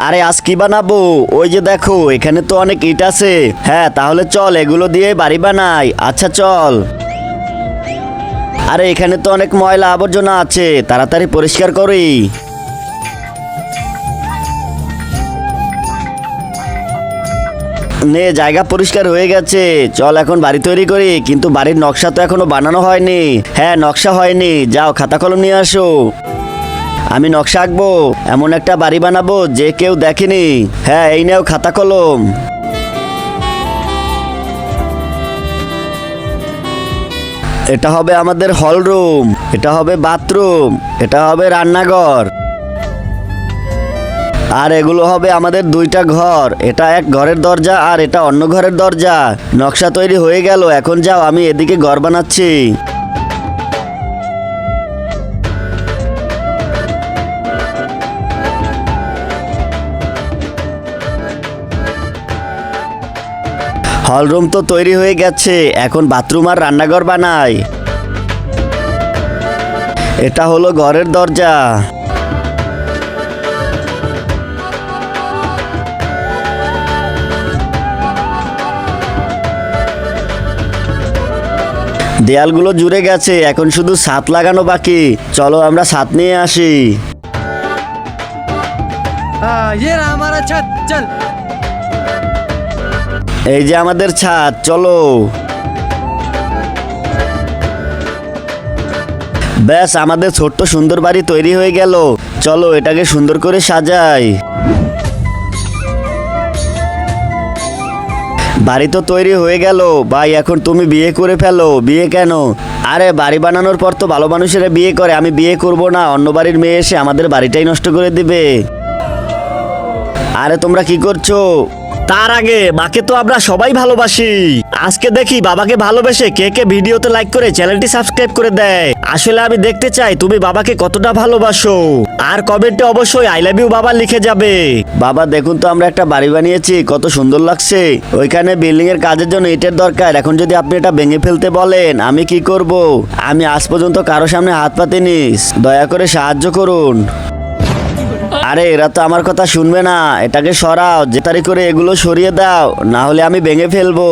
আরে আজ কি বানাবো? ওই যে দেখো এখানে তো অনেক ইট আছে। হ্যাঁ তাহলে চল এগুলো দিয়ে বাড়ি বানাই। আচ্ছা চল। আরে এখানে তো অনেক ময়লা আবর্জনা আছে, তাড়াতাড়ি পরিষ্কার করি। নে জায়গা পরিষ্কার হয়ে গেছে, চল এখন বাড়ি তৈরি করি। কিন্তু বাড়ির নকশা তো এখনো বানানো হয়নি। হ্যাঁ নকশা হয়নি, যাও খাতা কলম নিয়ে আসো। আমি নকশা আঁকবো, এমন একটা বাড়ি বানাবো যে কেউ দেখেনি। হ্যাঁ এই নাও খাতা কলম। এটা হবে আমাদের হল রুম, এটা হবে বাথরুম, এটা হবে রান্নাঘর, আর এগুলো হবে আমাদের দুইটা ঘর। এটা এক ঘরের দরজা আর এটা অন্য ঘরের দরজা। নকশা তৈরি হয়ে গেল, এখন যাও আমি এদিকে ঘর বানাচ্ছি। হলরুম তো তৈরি হয়ে গেছে, এখন বাথরুম আর রান্নাঘর বানাই। এটা হলো ঘরের দরজা। দেয়ালগুলো জুড়ে গেছে, এখন শুধু ছাদ লাগানো বাকি। চলো আমরা ছাদ নিয়ে আসি। ये रहा हमारा छत, चल। এই যে আমাদের ছাদ, চলো। ব্যাস আমাদের ছোট্ট সুন্দর বাড়ি তৈরি হয়ে গেল। চলো এটাকে সুন্দর করে সাজাই। বাড়ি তো তৈরি হয়ে গেল ভাই, এখন তুমি বিয়ে করে ফেলো। বিয়ে কেন? আরে বাড়ি বানানোর পর তো ভালো মানুষেরা বিয়ে করে, আমি বিয়ে করব না। অন্য বাড়ির মেয়ে এসে আমাদের বাড়িটাই নষ্ট করে দিবে। আরে তোমরা কি করছো? তার আগে মাকে তো আমরা সবাই ভালোবাসি। আজকে দেখি বাবাকে ভালোবেসে কে কে ভিডিওতে লাইক করে চ্যানেলটি সাবস্ক্রাইব করে দেয়। আসলে আমি দেখতে চাই তুমি বাবাকে কতটা ভালোবাসো। আর কমেন্টে অবশ্যই আই লাভ ইউ বাবা লিখে যাবে। বাবা দেখুন তো আমরা একটা বাড়ি বানিয়েছি, কত সুন্দর লাগছে। ওইখানে বিল্ডিং এর কাজের জন্য ইটের দরকার, এখন যদি আপনি এটা ভেঙে ফেলতে বলেন আমি কি করব? আমি আজ পর্যন্ত কারো সামনে হাত পাতিনি, দয়া করে সাহায্য করুন। আরে এরা তো আমার কথা শুনবে না, এটাকে সরাও, যে তারি করে এগুলো সরিয়ে দাও, না হলে আমি ভেঙে ফেলবো।